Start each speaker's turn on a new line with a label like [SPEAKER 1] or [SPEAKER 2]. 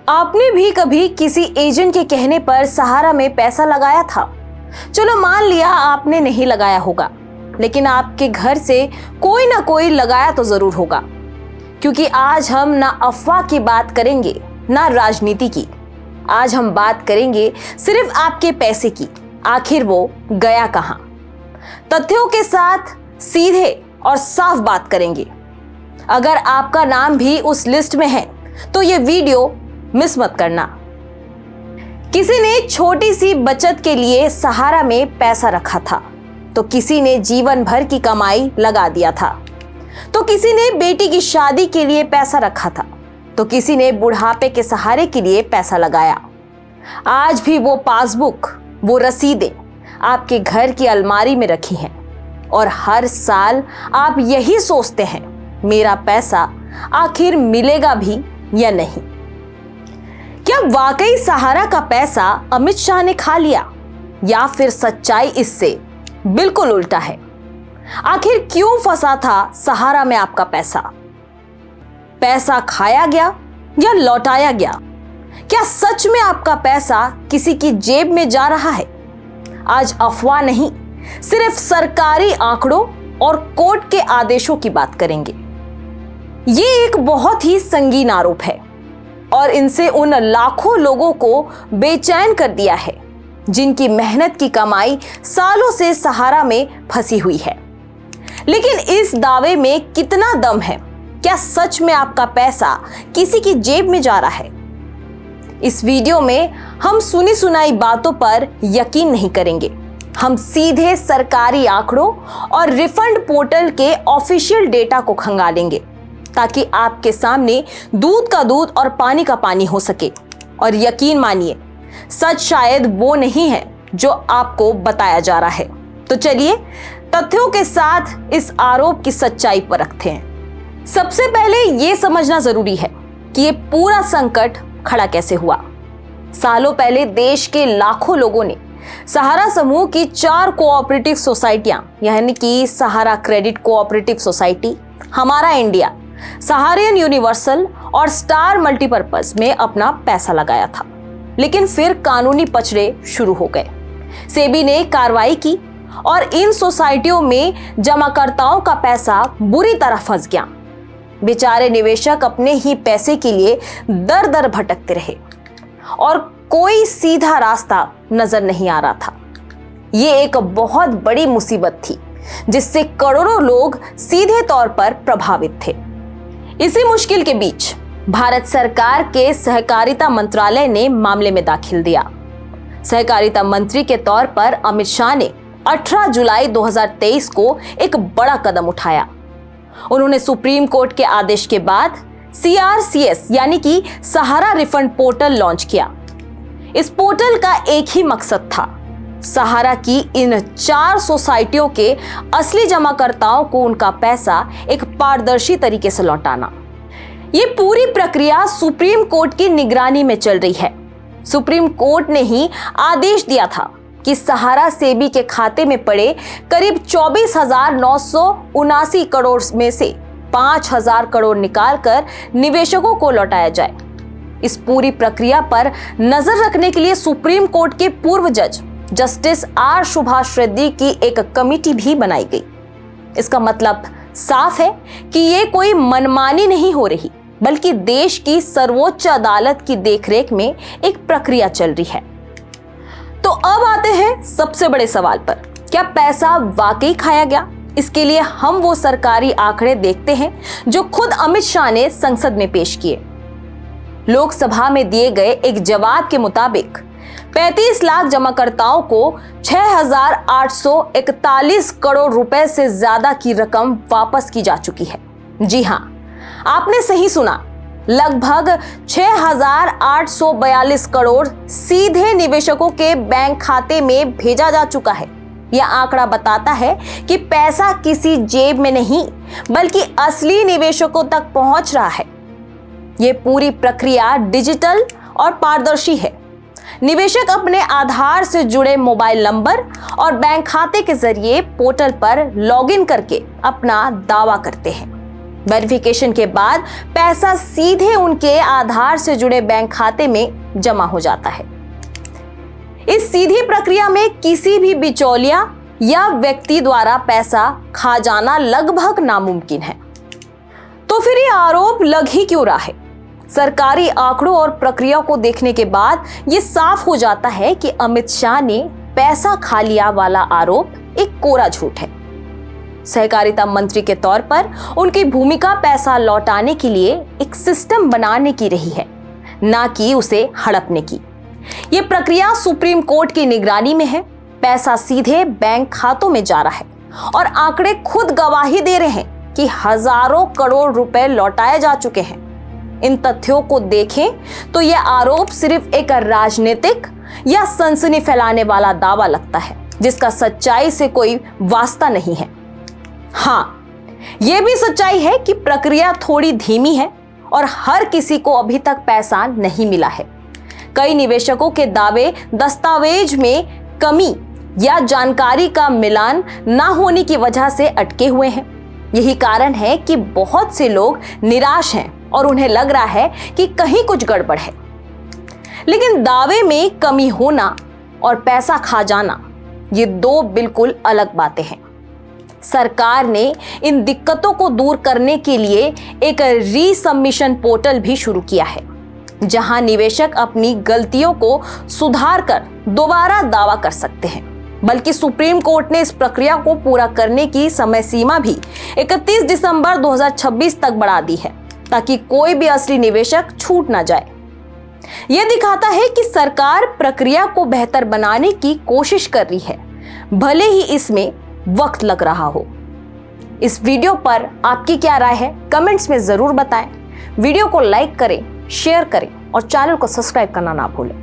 [SPEAKER 1] आपने भी कभी किसी एजेंट के कहने पर सहारा में पैसा लगाया था? चलो मान लिया आपने नहीं लगाया होगा, लेकिन आपके घर से कोई ना कोई लगाया तो जरूर होगा। क्योंकि आज हम ना अफवाह की बात करेंगे ना राजनीति की। आज हम बात करेंगे सिर्फ आपके पैसे की। आखिर वो गया कहां? तथ्यों के साथ सीधे और साफ बात करेंगे। अगर आपका नाम भी उस लिस्ट में है तो ये वीडियो मिस मत करना। किसी ने छोटी सी बचत के लिए सहारा में पैसा रखा था, तो किसी ने जीवन भर की कमाई लगा दिया था, तो किसी ने बेटी की शादी के लिए पैसा रखा था, तो किसी ने बुढ़ापे के सहारे के लिए पैसा लगाया। आज भी वो पासबुक, वो रसीदें आपके घर की अलमारी में रखी हैं और हर साल आप यही सोचते हैं, मेरा पैसा आखिर मिलेगा भी या नहीं। क्या वाकई सहारा का पैसा अमित शाह ने खा लिया, या फिर सच्चाई इससे बिल्कुल उल्टा है? आखिर क्यों फंसा था सहारा में आपका पैसा? पैसा खाया गया या लौटाया गया? क्या सच में आपका पैसा किसी की जेब में जा रहा है? आज अफवाह नहीं, सिर्फ सरकारी आंकड़ों और कोर्ट के आदेशों की बात करेंगे। ये एक बहुत ही संगीन आरोप है और इनसे उन लाखों लोगों को बेचैन कर दिया है जिनकी मेहनत की कमाई सालों से सहारा में फंसी हुई है। लेकिन इस दावे में कितना दम है? क्या सच में आपका पैसा किसी की जेब में जा रहा है? इस वीडियो में हम सुनी सुनाई बातों पर यकीन नहीं करेंगे। हम सीधे सरकारी आंकड़ों और रिफंड पोर्टल के ऑफिशियल डेटा को खंगालेंगे, ताकि आपके सामने दूध का दूध और पानी का पानी हो सके। और यकीन मानिए, सच शायद वो नहीं है जो आपको बताया जा रहा है। तो चलिए तथ्यों के साथ इस आरोप की सच्चाई परखते हैं। सबसे पहले यह समझना जरूरी है कि ये पूरा संकट खड़ा कैसे हुआ। सालों पहले देश के लाखों लोगों ने सहारा समूह की 4 कोऑपरेटिव सोसाइटियां, यानी कि सहारा क्रेडिट कोऑपरेटिव सोसाइटी, हमारा इंडिया, सहारियन यूनिवर्सल और स्टार मल्टीपर्पज में अपना पैसा लगाया था। लेकिन फिर कानूनी पचड़े शुरू हो गए। सेबी ने कार्रवाई की और इन सोसाइटियों में जमाकर्ताओं का पैसा बुरी तरह फंस गया। बेचारे निवेशक अपने ही पैसे के लिए दर दर भटकते रहे और कोई सीधा रास्ता नजर नहीं आ रहा था। ये एक बहुत बड़ी मुसीबत थी जिससे करोड़ों लोग सीधे तौर पर प्रभावित थे। इसी मुश्किल के बीच भारत सरकार के सहकारिता मंत्रालय ने मामले में दाखिल दिया। सहकारिता मंत्री के तौर पर अमित शाह ने 18 जुलाई 2023 को एक बड़ा कदम उठाया। उन्होंने सुप्रीम कोर्ट के आदेश के बाद CRCS यानी कि सहारा रिफंड पोर्टल लॉन्च किया। इस पोर्टल का एक ही मकसद था, सहारा की इन 4 सोसाइटियों के असली जमाकर्ताओं को उनका पैसा एक पारदर्शी तरीके से लौटाना। ये पूरी प्रक्रिया सुप्रीम कोर्ट की निगरानी में चल रही है। सुप्रीम कोर्ट ने ही आदेश दिया था कि सहारा सेबी के खाते में पड़े करीब 24,979 करोड़ में से 5,000 करोड़ निकालकर निवेशकों को लौटाया जाए। इस पूरी प्रक्रिया पर नजर रखने के लिए सुप्रीम कोर्ट के पूर्व जज जस्टिस आर सुभाष रेड्डी की एक कमेटी भी बनाई गई। इसका मतलब साफ है कि ये कोई मनमानी नहीं हो रही, बल्कि देश की सर्वोच्च अदालत की देखरेख में एक प्रक्रिया चल रही है। तो अब आते हैं सबसे बड़े सवाल पर, क्या पैसा वाकई खाया गया? इसके लिए हम वो सरकारी आंकड़े देखते हैं जो खुद अमित शाह ने संसद में पेश किए। लोकसभा में दिए गए एक जवाब के मुताबिक 35 लाख जमाकर्ताओं को 6,841 करोड़ रुपए से ज्यादा की रकम वापस की जा चुकी है। जी हां, आपने सही सुना, लगभग 6,842 करोड़ सीधे निवेशकों के बैंक खाते में भेजा जा चुका है। यह आंकड़ा बताता है कि पैसा किसी जेब में नहीं, बल्कि असली निवेशकों तक पहुंच रहा है। यह पूरी प्रक्रिया डिजिटल और पारदर्शी है। निवेशक अपने आधार से जुड़े मोबाइल नंबर और बैंक खाते के जरिए पोर्टल पर लॉगिन करके अपना दावा करते हैं। वेरिफिकेशन के बाद पैसा सीधे उनके आधार से जुड़े बैंक खाते में जमा हो जाता है। इस सीधी प्रक्रिया में किसी भी बिचौलिया या व्यक्ति द्वारा पैसा खा जाना लगभग नामुमकिन है। तो फिर ये आरोप लग ही क्यों रहा है? सरकारी आंकड़ों और प्रक्रिया को देखने के बाद ये साफ हो जाता है कि अमित शाह ने पैसा खा लिया वाला आरोप एक कोरा झूठ है। सहकारिता मंत्री के तौर पर उनकी भूमिका पैसा लौटाने के लिए एक सिस्टम बनाने की रही है, ना कि उसे हड़पने की। यह प्रक्रिया सुप्रीम कोर्ट की निगरानी में है। पैसा सीधे बैंक खातों में जा रहा है और आंकड़े खुद गवाही दे रहे हैं कि हजारों करोड़ रुपए लौटाए जा चुके हैं। इन तथ्यों को देखें तो यह आरोप सिर्फ एक राजनीतिक या सनसनी फैलाने वाला दावा लगता है, जिसका सच्चाई से कोई वास्ता नहीं है। हां, यह भी सच्चाई है कि प्रक्रिया थोड़ी धीमी है और हर किसी को अभी तक पैसा नहीं मिला है। कई निवेशकों के दावे दस्तावेज में कमी या जानकारी का मिलान ना होने की वजह से अटके हुए हैं। यही कारण है कि बहुत से लोग निराश हैं और उन्हें लग रहा है कि कहीं कुछ गड़बड़ है। लेकिन दावे में कमी होना और पैसा खा जाना, ये दो बिल्कुल अलग बातें हैं। सरकार ने इन दिक्कतों को दूर करने के लिए एक रीसबमिशन पोर्टल भी शुरू किया है, जहां निवेशक अपनी गलतियों को सुधार कर दोबारा दावा कर सकते हैं। बल्कि सुप्रीम कोर्ट ने इस प्रक्रिया को पूरा करने की समय सीमा भी 31 दिसंबर 2026 तक बढ़ा दी है, ताकि कोई भी असली निवेशक छूट ना जाए। यह दिखाता है कि सरकार प्रक्रिया को बेहतर बनाने की कोशिश कर रही है, भले ही इसमें वक्त लग रहा हो। इस वीडियो पर आपकी क्या राय है, कमेंट्स में जरूर बताएं। वीडियो को लाइक करें, शेयर करें और चैनल को सब्सक्राइब करना ना भूलें।